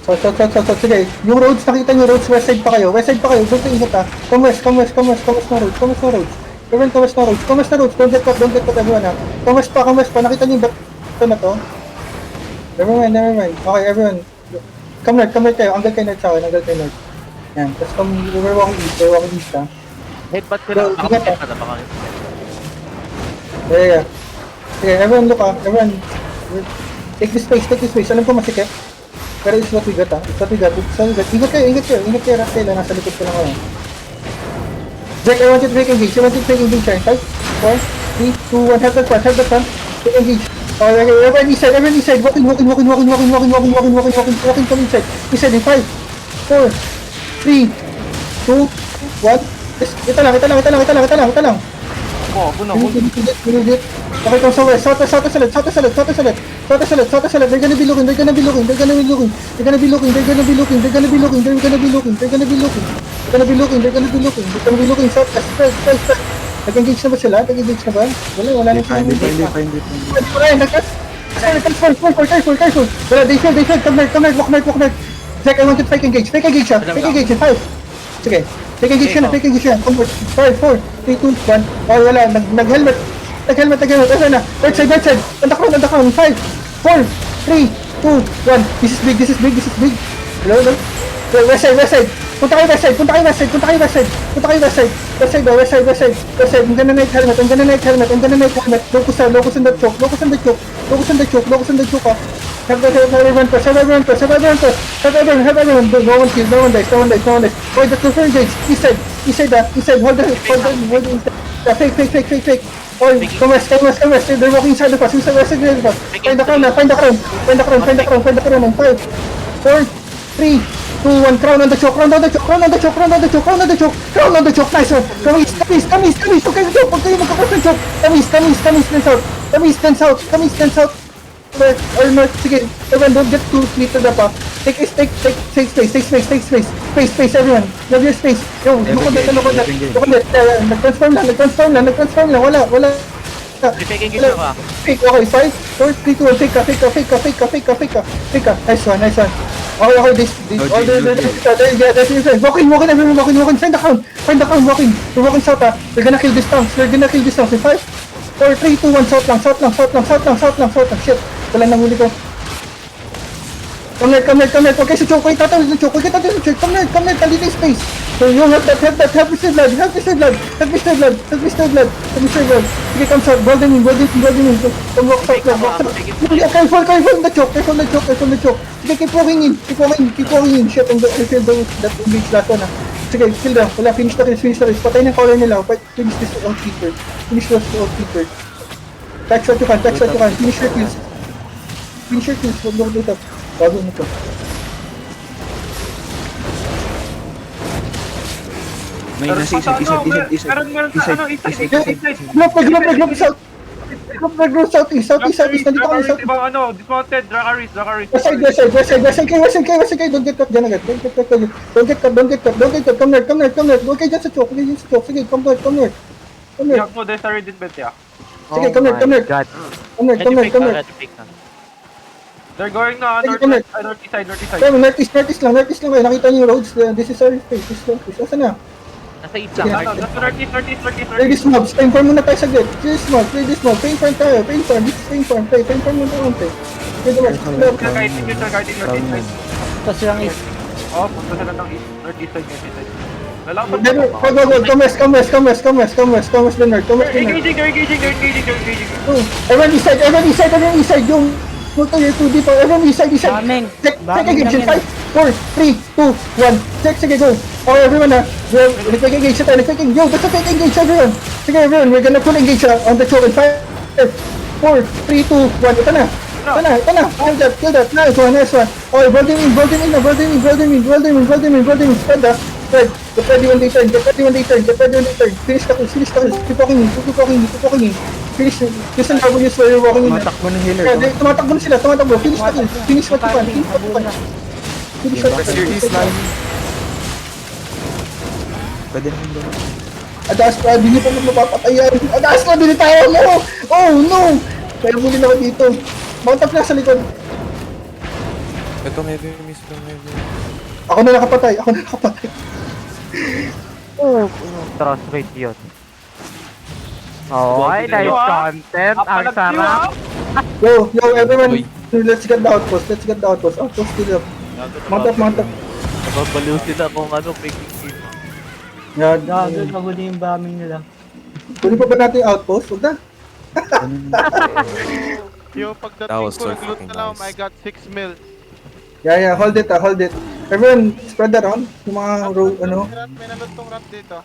South. Sige, yung roads, nakita nyo roads, west side pa kayo. West side pa kayo, gusto ingat ha. Come west na roads. Everyone, come west na roads. Don't get caught everyone ha. Come west pa. Nakita nyo yung bato na to? Never mind. Okay, everyone. Come north kayo. Angle kayo north sa akin, Yan, tapos we're walking east ha. Headbutt ko lang. Baka Ingat, makita na baka. Yeah. Sige, everyone look ha. Everyone, take this space. Alam ko masikip. Pero it's what we got ha. Ingat kayo, Rafael. Nasa likod ko lang ako. Jack, I want you to take engage. 5, 4, 3, 2, 1. Help the front. Take engage. Okay, everyone east side. Walking. Come inside. East side in 5, 4, 3, 2, 1. Ito lang. Buno. Okay, come somewhere. South salad. They're gonna be looking. They're gonna be looking. South. Nag-engage na ba sila? Wala na sila. Hindi. Careful. Wala, they failed. Come north. Walk north. Zach, I want you to fake engage siya. Fake engage in 5. Sige. Fake engage siya. Come north. 5, 4, 3, 2, 1. Oh, wala. Nag-helmet. Asa na? Right side. Andak round. 5, 4, 3, 2, 1. This is big. Hello. West side. Punta kayo west side. West side. I'm gonna night helmet. Locus on the choke. Have everyone press. Have everyone. No one dies. Oh, the two engage. East side. Hold the fake. Oh, come west. They're walking inside the pass. Find the crown. 5, 4, 3, 2, 1. Crown on the choke. Nice one. Come east. Okay, go. Pag kayo magkakross ng choke. Come east and south. Or north. Sige. Everyone, don't get too late to the path. Take space, everyone. Have your space. Yo, look on that. Nag-transform lang. Wala. Fake engage ka. Fake, okay, 5, 4, 3, 2, 1, fake ka. Nice one. Okay, this order, that's your friend. Walking, everyone, find the crown, walking. We're walking south, ha. They're gonna kill this town. In 5, 4, 3, 2, 1, south lang. Shit, wala nang huli ko. Come here. Okay, so choke, wait, tatawid ng choke. Come here, dito yung space. So you have that, help me save blood. Sige, come south, ball them in. Come walk south. Careful the choke. Sige, keep walking in. Shit, I feel that engage last one, ha. Sige, kill them. Wala, finish the race. Patay ng color nila. Finish this outkeeper. Touch what you can. Finish your kills. Huwag mo dito. Bago nito. May nasa isa. Group southeast. Nandito kami south. Dismounted, Drakaris. West side kayo. Don't get caught dyan agad. Don't get caught. Come north. Okay, dyan sa choke. Sige, come north. Yak mo, there's a Reddit bet, yeah. Sige, come north. Come north. They're going na, northeast side. Come, northeast lang kayo. Nakita niyo yung roads. This is our space. Asa na? Nasa east Sige, lang. Northeast. Play this mobs. Pain farm muna tayo saglit. Play this mob. Pain farm tayo. Pain farm. Play pain farm muna tayo. Play the rest. Guiding northeast side. Tapos lang is. Oh, punta sila ng northeast side. Lalaban Come west the north. Engaging. Everyone east side. Yung puto your 2D pa. Everyone east side. Take engage. 5, 4, 3, 2, 1. Sige, go. Okay, everyone ha. Nag-fake engage tayo. Yo, basta fake engage everyone. Sige, everyone. We're gonna full engage on the choke in 5, 4, 3, 2, 1. Ito na. Kill that. Nice one. Okay, roll them in. Spread ha. Get ready when they turn. Finish the kill. Keep walking in. Finish. Just ang gagawin nyo you're walking in. Tumatakbo ng healer. Tumatakbo na sila. Finish the kill. Finish what you can. Pwede naman doon. Adas pa, hindi pa mapapatayan. Adas na, binitayan mo! Oh no! Kaya muli na ako dito. Mount up na sa likod. Itong heavy miss, itong heavy. Ako na nakapatay. Trust rate yun. Oh, ay, nice content. Ang sarap. Yo, everyone. Uy. Let's get the outpost. Outpost kill up. Mount up. Nababaliw sila kung ano, faking game. Yan. Gago, nahuli yung bombing nila. Kunin pa ba natin yung outpost? Huwag na. Yung That pagdating was ko, so nag-loot fucking na lang, nice. I got 6 mil. Yeah, hold it. Everyone, spread around. Yung mga row, ano. May nalutong rat dito.